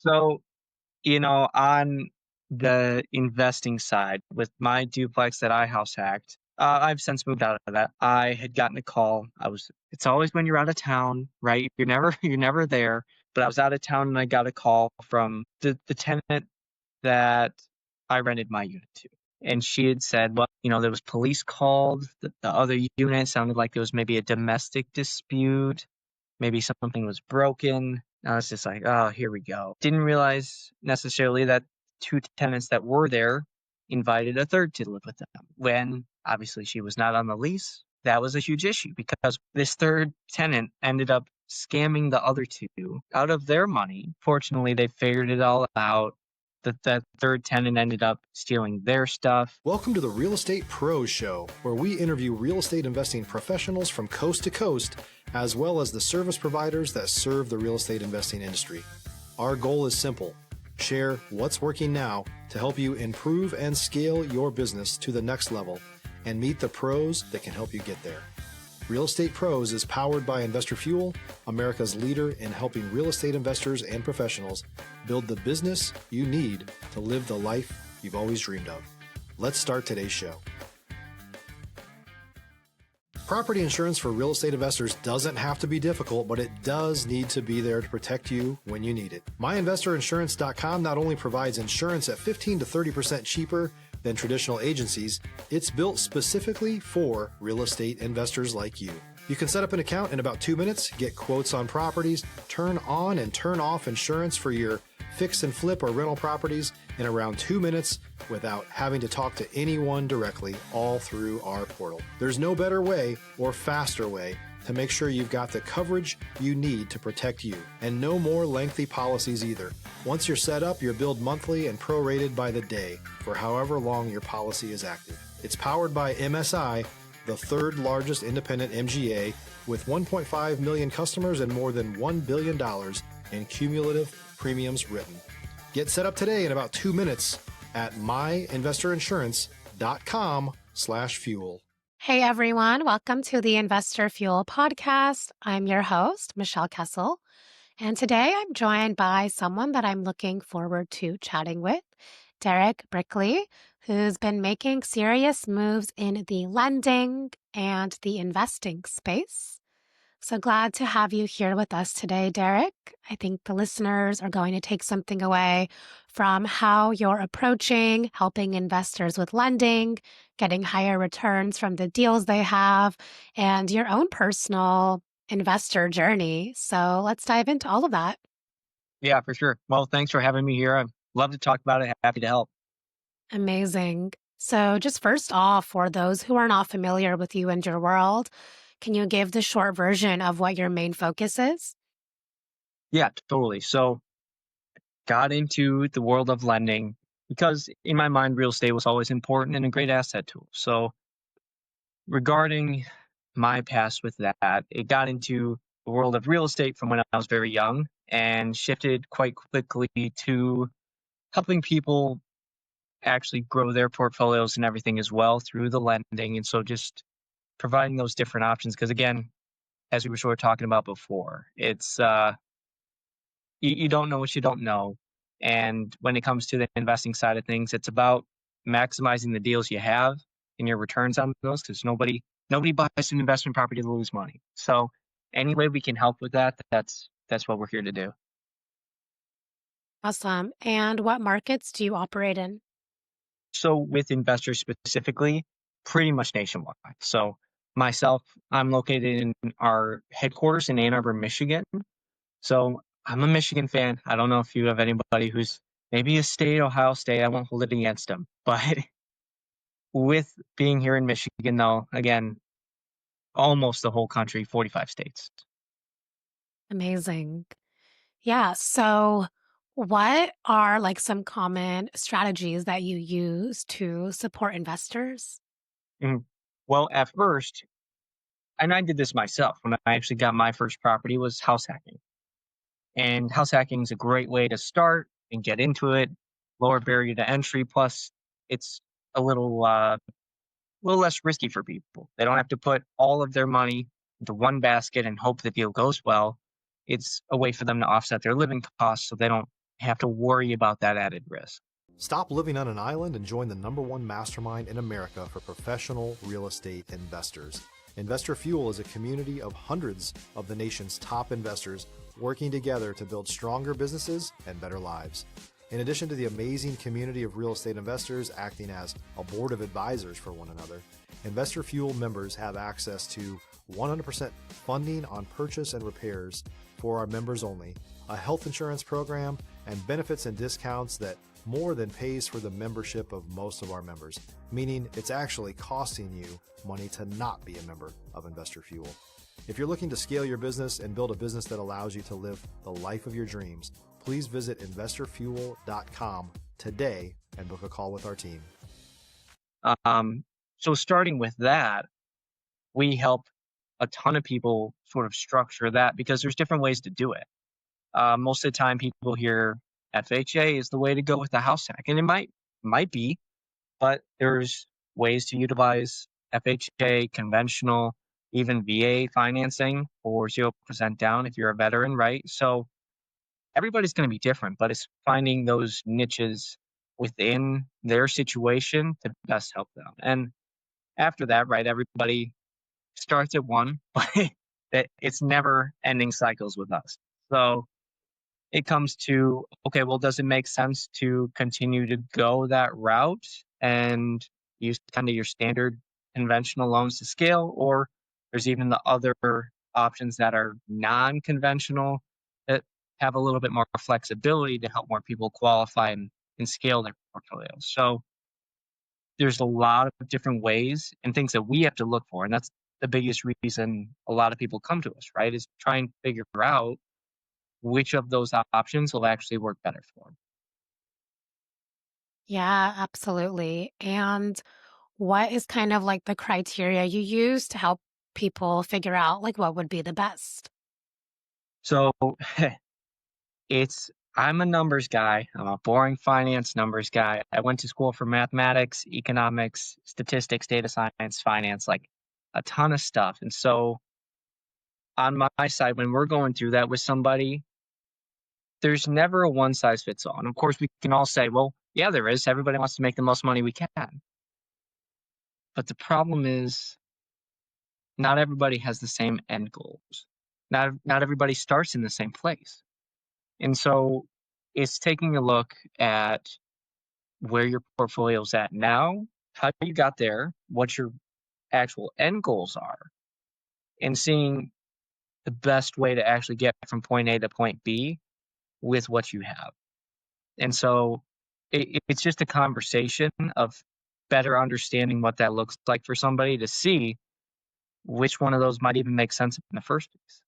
So, on the investing side with my duplex that I house hacked, I've since moved out of that. I had gotten a call. It's always when you're out of town, right? You're never there. But I was out of town and I got a call from the tenant that I rented my unit to. And she had said, well, there was police called. The other unit sounded like there was maybe a domestic dispute. Maybe something was broken. I was just like, oh, here we go. Didn't realize necessarily that two tenants that were there invited a third to live with them when obviously she was not on the lease. That was a huge issue because this third tenant ended up scamming the other two out of their money. Fortunately, they figured it all out. That third tenant ended up stealing their stuff. Welcome to the Real Estate Pros Show, where we interview real estate investing professionals from coast to coast, as well as the service providers that serve the real estate investing industry. Our goal is simple: share what's working now to help you improve and scale your business to the next level and meet the pros that can help you get there. Real Estate Pros is powered by Investor Fuel, America's leader in helping real estate investors and professionals build the business you need to live the life you've always dreamed of. Let's start today's show. Property insurance for real estate investors doesn't have to be difficult, but it does need to be there to protect you when you need it. MyInvestorInsurance.com not only provides insurance at 15 to 30% cheaper than traditional agencies, it's built specifically for real estate investors like you. You can set up an account in about 2 minutes, get quotes on properties, turn on and turn off insurance for your fix and flip or rental properties in around 2 minutes without having to talk to anyone directly, all through our portal. There's no better way or faster way to make sure you've got the coverage you need to protect you, and no more lengthy policies either. Once you're set up, you're billed monthly and prorated by the day for however long your policy is active. It's powered by MSI, the third largest independent MGA, with 1.5 million customers and more than $1 billion in cumulative premiums written. Get set up today in about 2 minutes at myinvestorinsurance.com/fuel. Hey everyone, welcome to the Investor Fuel podcast. I'm your host, Michelle Kesil, and today I'm joined by someone that I'm looking forward to chatting with, Derek Brickley, who's been making serious moves in the lending and the investing space. So glad to have you here with us today, Derek. I think the listeners are going to take something away from how you're approaching helping investors with lending, getting higher returns from the deals they have, and your own personal investor journey. So let's dive into all of that. Yeah, for sure. Well, thanks for having me here. I'd love to talk about it. Happy to help. Amazing. So just first off, for those who are not familiar with you and your world, can you give the short version of what your main focus is? Yeah, totally. So got into the world of lending because in my mind, real estate was always important and a great asset tool. So regarding my past with that, it got into the world of real estate from when I was very young and shifted quite quickly to helping people actually grow their portfolios and everything as well through the lending. And so just providing those different options. Because again, as we were sort of talking about before, it's you don't know what you don't know. And when it comes to the investing side of things, it's about maximizing the deals you have and your returns on those, because nobody buys an investment property to lose money. So any way we can help with that, that's what we're here to do. Awesome. And what markets do you operate in? So with investors specifically, pretty much nationwide. So myself, I'm located in our headquarters in Ann Arbor, Michigan. So I'm a Michigan fan. I don't know if you have anybody who's maybe a state, Ohio State. I won't hold it against them. But with being here in Michigan, though, again, almost the whole country, 45 states. Amazing. Yeah. So what are like some common strategies that you use to support investors? Mhm. Well, at first, and I did this myself when I actually got my first property, was house hacking. And house hacking is a great way to start and get into it, lower barrier to entry. Plus, it's a little less risky for people. They don't have to put all of their money into one basket and hope the deal goes well. It's a way for them to offset their living costs so they don't have to worry about that added risk. Stop living on an island and join the #1 mastermind in America for professional real estate investors. Investor Fuel is a community of hundreds of the nation's top investors working together to build stronger businesses and better lives. In addition to the amazing community of real estate investors acting as a board of advisors for one another, Investor Fuel members have access to 100% funding on purchase and repairs for our members only, a health insurance program, and benefits and discounts that more than pays for the membership of most of our members, meaning it's actually costing you money to not be a member of Investor Fuel. If you're looking to scale your business and build a business that allows you to live the life of your dreams, please visit investorfuel.com today and book a call with our team. So starting with that, we help a ton of people sort of structure that because there's different ways to do it. Most of the time, people hear FHA is the way to go with the house hack, and it might be, but there's ways to utilize FHA, conventional, even VA financing for 0% down if you're a veteran, right? So everybody's going to be different, but it's finding those niches within their situation to best help them. And after that, right, everybody starts at one, but it's never ending cycles with us. So it comes to, okay, well, does it make sense to continue to go that route and use kind of your standard conventional loans to scale? Or there's even the other options that are non-conventional that have a little bit more flexibility to help more people qualify and scale their portfolios. So there's a lot of different ways and things that we have to look for. And that's the biggest reason a lot of people come to us, right? Is try and figure out which of those options will actually work better for them. Yeah, absolutely. And what is kind of like the criteria you use to help people figure out like what would be the best? So I'm a numbers guy. I'm a boring finance numbers guy. I went to school for mathematics, economics, statistics, data science, finance, like a ton of stuff. And so on my side, when we're going through that with somebody, there's never a one size fits all. And of course, we can all say, well, yeah, there is. Everybody wants to make the most money we can. But the problem is, not everybody has the same end goals. Not everybody starts in the same place. And so it's taking a look at where your portfolio's at now, how you got there, what your actual end goals are, and seeing the best way to actually get from point A to point B with what you have. And so it's just a conversation of better understanding what that looks like for somebody to see which one of those might even make sense in the first place.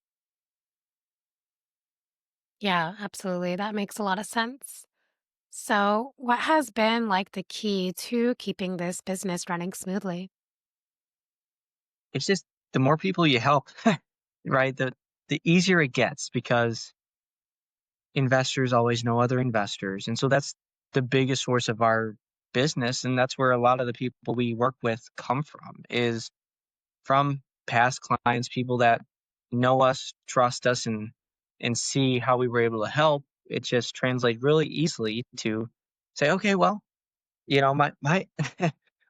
Yeah, absolutely. That makes a lot of sense. So, what has been like the key to keeping this business running smoothly? It's just the more people you help, right? The easier it gets because investors always know other investors. And so that's the biggest source of our business. And that's where a lot of the people we work with come from, is from past clients, people that know us, trust us, and see how we were able to help. It just translates really easily to say, okay, well, my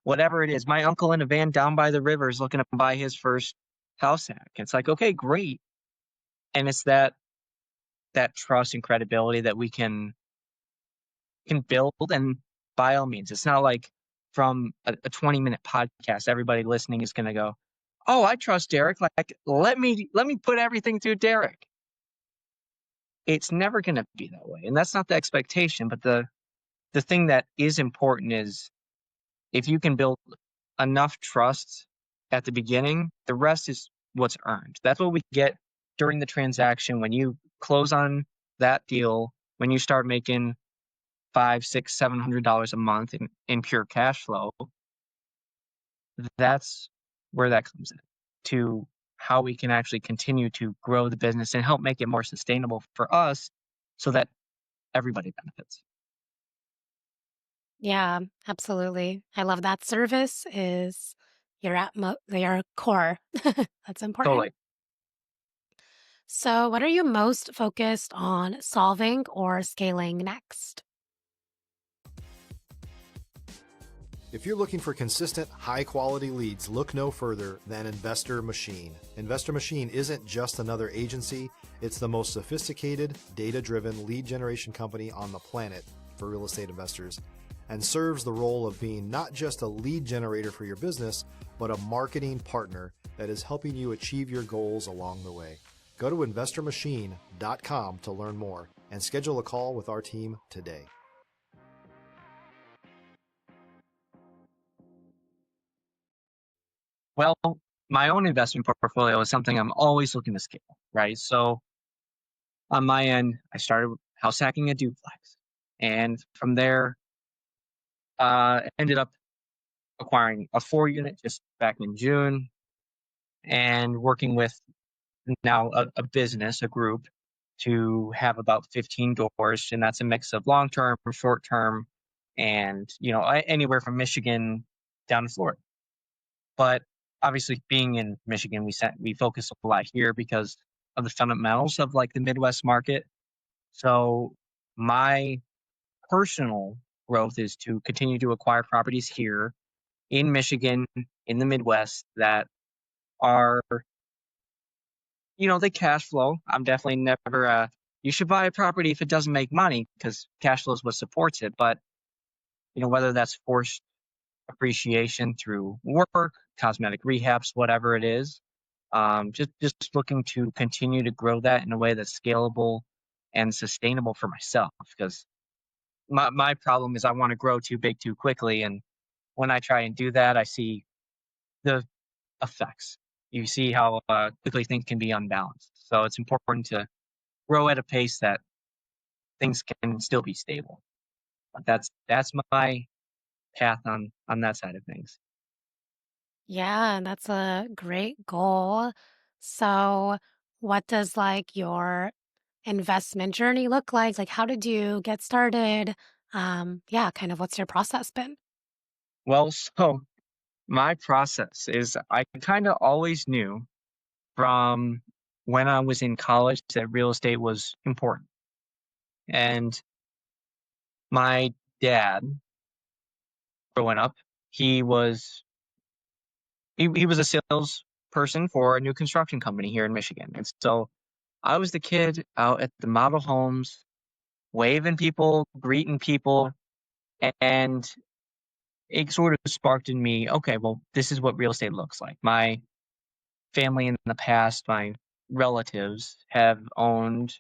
whatever it is, my uncle in a van down by the river is looking to buy his first house hack. It's like, okay, great. And it's that trust and credibility that we can build. And by all means, it's not like from a 20-minute podcast, everybody listening is going to go, oh, I trust Derek. Like, let me put everything through Derek. It's never going to be that way. And that's not the expectation. But the thing that is important is if you can build enough trust at the beginning, the rest is what's earned. That's what we get during the transaction. When you close on that deal, when you start making five, six, $700 a month in pure cash flow, that's where that comes in to how we can actually continue to grow the business and help make it more sustainable for us so that everybody benefits. Yeah, absolutely. I love that service is your core. That's important. Totally. So, what are you most focused on solving or scaling next? If you're looking for consistent, high quality leads, look no further than Investor Machine. Investor Machine isn't just another agency, it's the most sophisticated, data driven lead generation company on the planet for real estate investors, and serves the role of being not just a lead generator for your business, but a marketing partner that is helping you achieve your goals along the way. Go to investormachine.com to learn more and schedule a call with our team today. Well, my own investment portfolio is something I'm always looking to scale, right? So on my end, I started house hacking a duplex. And from there, ended up acquiring a 4 unit just back in June and working with now a business, a group, to have about 15 doors. And that's a mix of long term, short term, and, anywhere from Michigan down to Florida. But obviously, being in Michigan, we focus a lot here because of the fundamentals of like the Midwest market. So my personal growth is to continue to acquire properties here in Michigan, in the Midwest that are, they cash flow. I'm definitely never, you should buy a property if it doesn't make money because cash flow is what supports it. But, whether that's forced appreciation through work, cosmetic rehabs, whatever it is, just looking to continue to grow that in a way that's scalable and sustainable for myself because my problem is I want to grow too big too quickly. And when I try and do that, I see the effects. You see how quickly things can be unbalanced. So it's important to grow at a pace that things can still be stable. But that's my path on that side of things. Yeah, that's a great goal. So, what does like your investment journey look like? Like, how did you get started? Yeah, kind of what's your process been? Well, so my process is I kind of always knew from when I was in college that real estate was important. And my dad, growing up, he was he was a salesperson for a new construction company here in Michigan. And so I was the kid out at the model homes, waving people, greeting people, and it sort of sparked in me, okay, well, this is what real estate looks like. My family in the past, my relatives have owned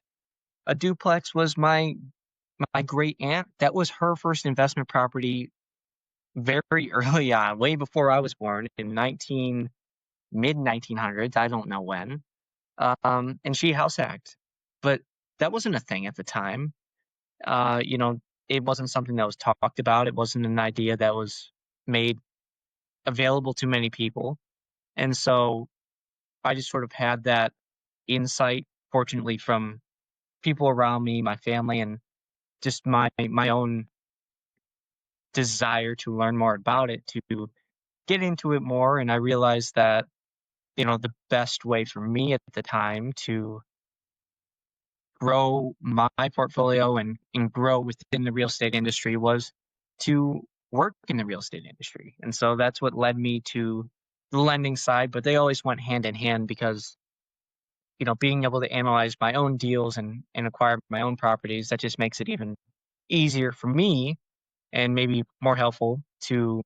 a duplex was my great aunt. That was her first investment property very early on, way before I was born in 19 mid 1900s. I don't know when. And she house hacked, but that wasn't a thing at the time. Uh, you know, it wasn't something that was talked about. It wasn't an idea that was made available to many people. And so I just sort of had that insight, fortunately, from people around me, my family, and just my own desire to learn more about it, to get into it more. And I realized that, the best way for me at the time to grow my portfolio and grow within the real estate industry was to work in the real estate industry. And so that's what led me to the lending side, but they always went hand in hand because, being able to analyze my own deals and acquire my own properties, that just makes it even easier for me and maybe more helpful to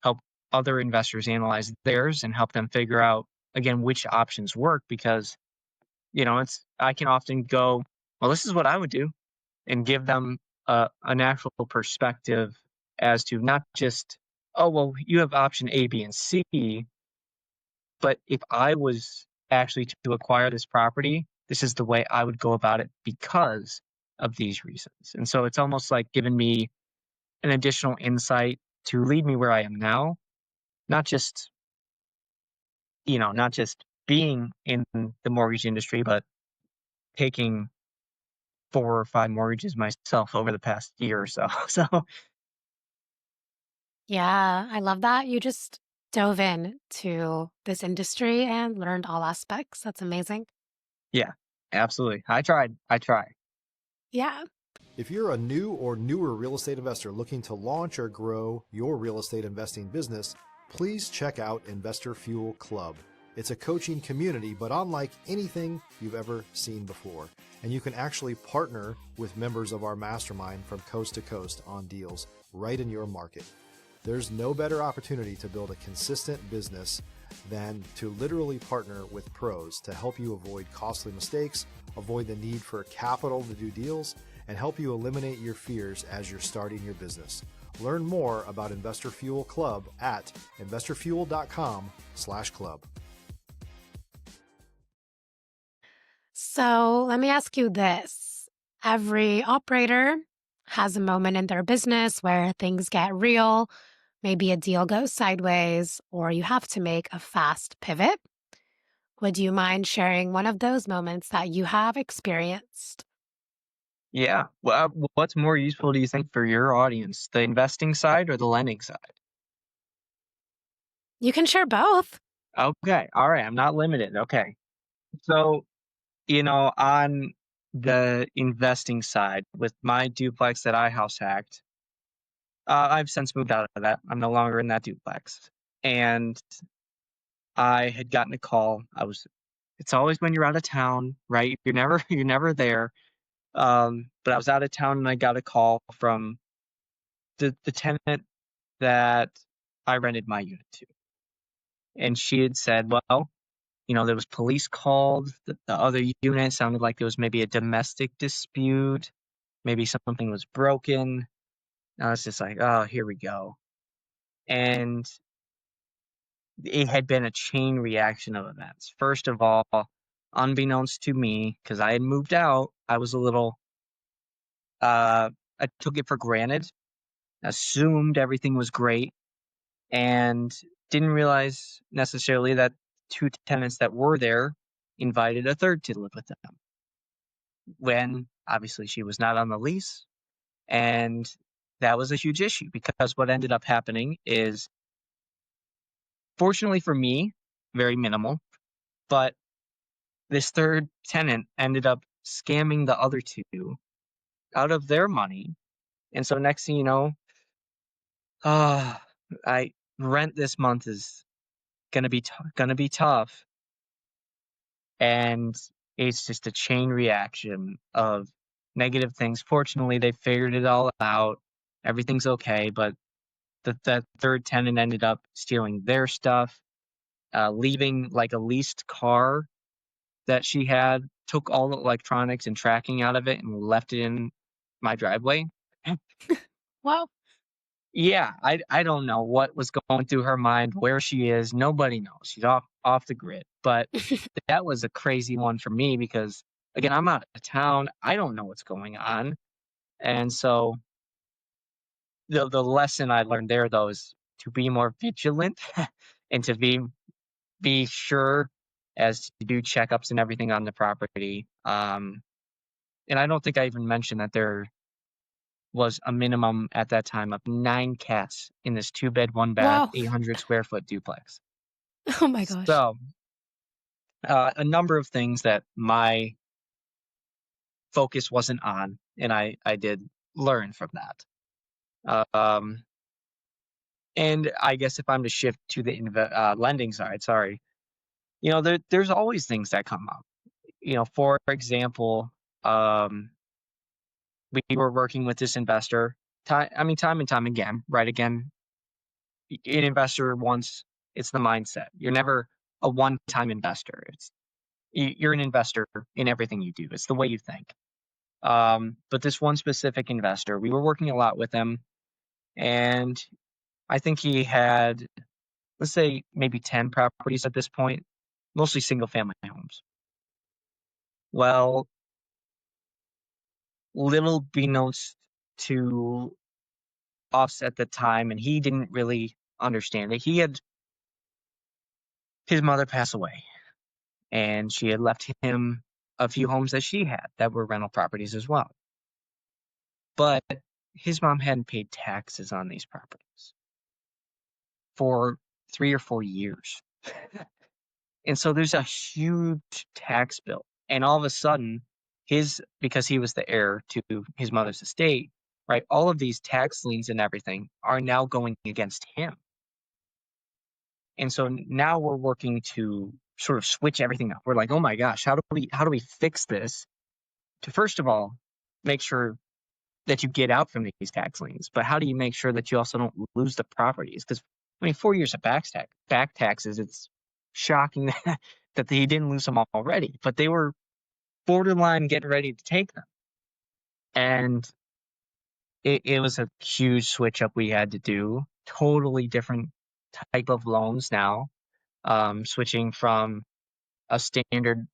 help other investors analyze theirs and help them figure out again which options work because it's I can often go, well, this is what I would do, and give them an actual perspective as to not just, oh, well, you have option A, B, and C, but if I was actually to acquire this property, this is the way I would go about it because of these reasons. And so it's almost like giving me an additional insight to lead me where I am now, not just, not just being in the mortgage industry, but taking 4 or 5 mortgages myself over the past year or so. So, Yeah, I love that. You just dove in to this industry and learned all aspects. That's amazing. yeah. Absolutely. I tried. I try. Yeah. If you're a new or newer real estate investor looking to launch or grow your real estate investing business, please check out Investor Fuel Club. It's a coaching community, but unlike anything you've ever seen before. And you can actually partner with members of our mastermind from coast to coast on deals right in your market. There's no better opportunity to build a consistent business than to literally partner with pros to help you avoid costly mistakes, avoid the need for capital to do deals, and help you eliminate your fears as you're starting your business. Learn more about Investor Fuel Club at investorfuel.com/club. So let me ask you this. Every operator has a moment in their business where things get real, maybe a deal goes sideways, or you have to make a fast pivot. Would you mind sharing one of those moments that you have experienced? Yeah. Well, what's more useful do you think for your audience, the investing side or the lending side? You can share both. Okay. All right. I'm not limited. Okay. So, on the investing side with my duplex that I house hacked, I've since moved out of that. I'm no longer in that duplex. And I had gotten a call. It's always when you're out of town, right? You're never there. But I was out of town and I got a call from the tenant that I rented my unit to. And she had said, well, there was police called. The other unit sounded like there was maybe a domestic dispute. Maybe something was broken. I was just like, oh, here we go. And it had been a chain reaction of events. First of all, unbeknownst to me, because I had moved out, I was a little, I took it for granted, assumed everything was great, and didn't realize necessarily that two tenants that were there invited a third to live with them when obviously she was not on the lease. And that was a huge issue because what ended up happening is, fortunately for me, very minimal, but this third tenant ended up scamming the other two out of their money. And so next thing you know, uh, I rent this month is gonna be tough, and it's just a chain reaction of negative things. Fortunately, they figured it all out. Everything's okay, but that third tenant ended up stealing their stuff, leaving like a leased car that she had, took all the electronics and tracking out of it and left it in my driveway. Well, Yeah, I don't know what was going through her mind, where she is. Nobody knows. She's off the grid. But that was a crazy one for me because again, I'm out of town. I don't know what's going on. And so the lesson I learned there though is to be more vigilant and to be sure as to do checkups and everything on the property. And I don't think I even mentioned that there was a minimum at that time of 9 cats in this 2-bed, 1 bath, wow. 800 square foot duplex. Oh my gosh. So, a number of things that my focus wasn't on, and I did learn from that. And I guess if I'm to shift to the lending side, sorry, there's always things that come up. For example, um, we were working with this investor. Time and time again, right? Again, an investor wants it's the mindset. You're never a one-time investor. You're an investor in everything you do. It's the way you think. But this one specific investor, we were working a lot with him, and I think he had, let's say, maybe 10 properties at this point, mostly single-family homes. Well, little beknownst to us at the time, and he didn't really understand it. He had his mother pass away, and she had left him a few homes that she had that were rental properties as well. But his mom hadn't paid taxes on these properties for 3 or 4 years. And so there's a huge tax bill And all of a sudden, because he was the heir to his mother's estate, right? All of these tax liens and everything are now going against him. And so now we're working to sort of switch everything up. We're like, oh my gosh, how do we fix this to, first of all, make sure that you get out from these tax liens, but how do you make sure that you also don't lose the properties? Because I mean, 4 years of back taxes, it's shocking that he didn't lose them already, but they were borderline getting ready to take them. And it was a huge switch up we had to do. Totally different type of loans now, switching from a standard,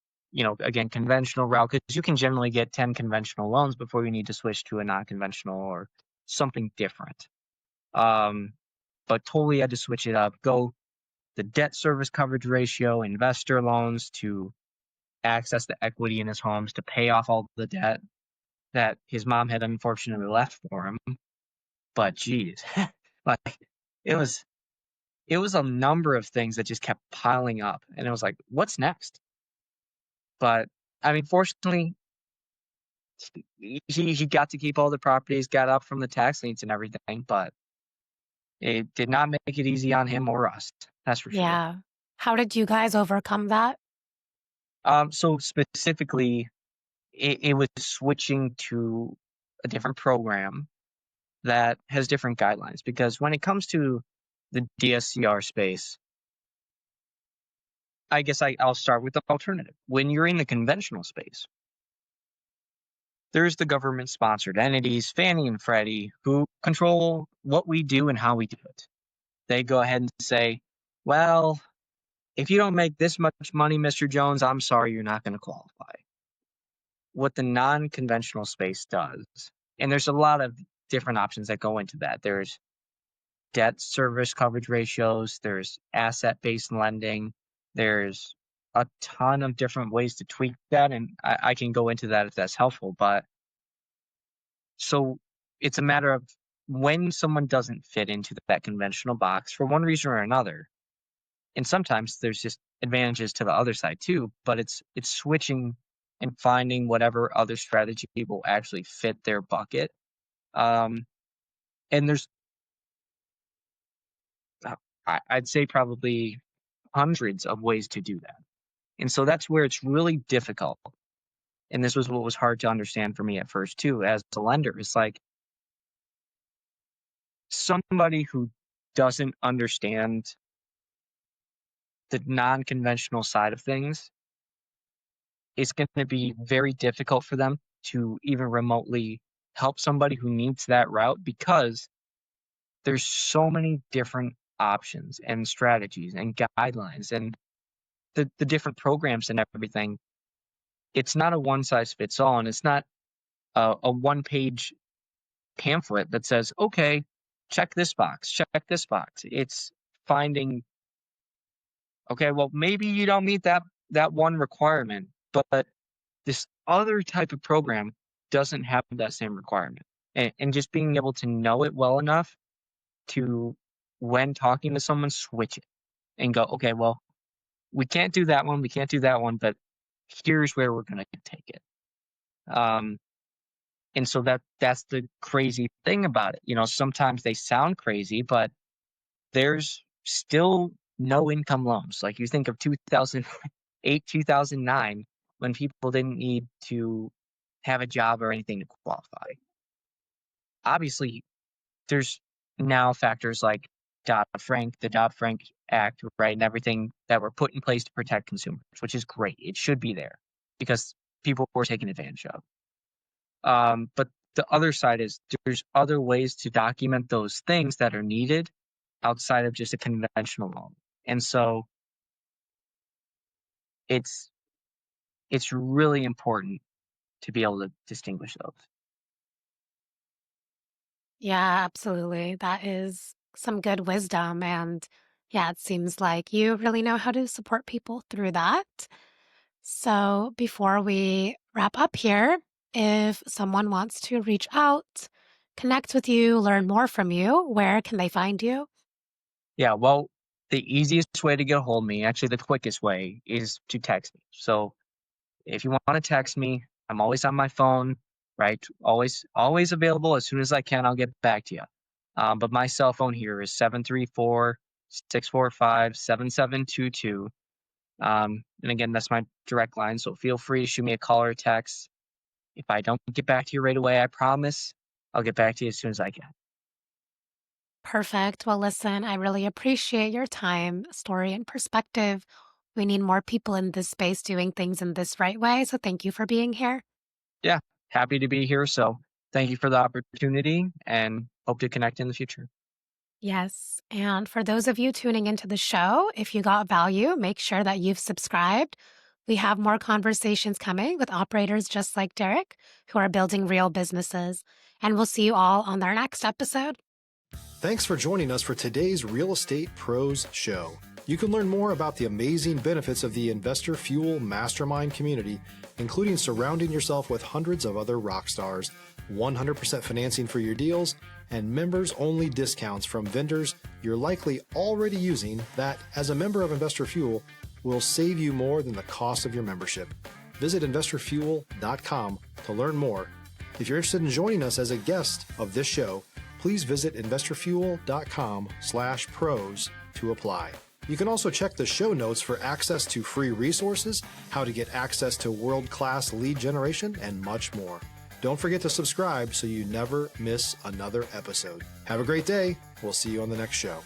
again, conventional route, because you can generally get 10 conventional loans before you need to switch to a non-conventional or something different. But totally had to switch it up, go the debt service coverage ratio, investor loans to access the equity in his homes to pay off all the debt that his mom had unfortunately left for him. But geez, like it was a number of things that just kept piling up, and it was like, what's next? But I mean, fortunately, he got to keep all the properties, got up from the tax liens and everything, but it did not make it easy on him or us. That's for sure. Yeah. How did you guys overcome that? So specifically, it was switching to a different program that has different guidelines, because when it comes to the DSCR space, I guess I'll start with the alternative. When you're in the conventional space, there's the government-sponsored entities, Fannie and Freddie, who control what we do and how we do it. They go ahead and say, well, if you don't make this much money, Mr. Jones, I'm sorry, you're not going to qualify. What the non-conventional space does, and there's a lot of different options that go into that. There's debt service coverage ratios, there's asset-based lending, there's a ton of different ways to tweak that, and I can go into that if that's helpful. But so it's a matter of when someone doesn't fit into that conventional box for one reason or another, and sometimes there's just advantages to the other side too, but it's switching and finding whatever other strategy will actually fit their bucket. And there's, I'd say, probably hundreds of ways to do that. And so that's where it's really difficult. And this was what was hard to understand for me at first too, as a lender. It's like somebody who doesn't understand the non-conventional side of things, it's going to be very difficult for them to even remotely help somebody who needs that route, because there's so many different options and strategies and guidelines and the different programs and everything. It's not a one size fits all, and it's not a one-page pamphlet that says, okay, check this box, check this box. It's finding, okay, well, maybe you don't meet that one requirement, but this other type of program doesn't have that same requirement. And just being able to know it well enough to, when talking to someone, switch it and go, okay, well, we can't do that one, but here's where we're going to take it. And so that's the crazy thing about it. Sometimes they sound crazy, but there's still no income loans. Like, you think of 2008, 2009, when people didn't need to have a job or anything to qualify. Obviously, there's now factors like the Dodd-Frank Act, right, and everything that were put in place to protect consumers, which is great. It should be there because people were taken advantage of. But the other side is there's other ways to document those things that are needed outside of just a conventional loan. And so it's really important to be able to distinguish those. Yeah, absolutely. That is some good wisdom. And yeah, it seems like you really know how to support people through that. So before we wrap up here, if someone wants to reach out, connect with you, learn more from you, where can they find you? Yeah, well, the easiest way to get a hold of me, actually the quickest way, is to text me. So If you want to text me, I'm always on my phone, right? Always available. As soon as I can, I'll get back to you. But my cell phone here is 734-645-7722. And again, that's my direct line. So feel free to shoot me a call or a text. If I don't get back to you right away, I promise I'll get back to you as soon as I can. Perfect. Well, listen, I really appreciate your time, story, and perspective. We need more people in this space doing things in this right way. So thank you for being here. Yeah, happy to be here. So thank you for the opportunity and hope to connect in the future. Yes. And for those of you tuning into the show, if you got value, make sure that you've subscribed. We have more conversations coming with operators just like Derek who are building real businesses. And we'll see you all on our next episode. Thanks for joining us for today's Real Estate Pros Show. You can learn more about the amazing benefits of the Investor Fuel Mastermind community, including surrounding yourself with hundreds of other rock stars, 100% financing for your deals, and members-only discounts from vendors you're likely already using that, as a member of Investor Fuel, will save you more than the cost of your membership. Visit investorfuel.com to learn more. If you're interested in joining us as a guest of this show, please visit investorfuel.com/pros to apply. You can also check the show notes for access to free resources, how to get access to world-class lead generation, and much more. Don't forget to subscribe so you never miss another episode. Have a great day. We'll see you on the next show.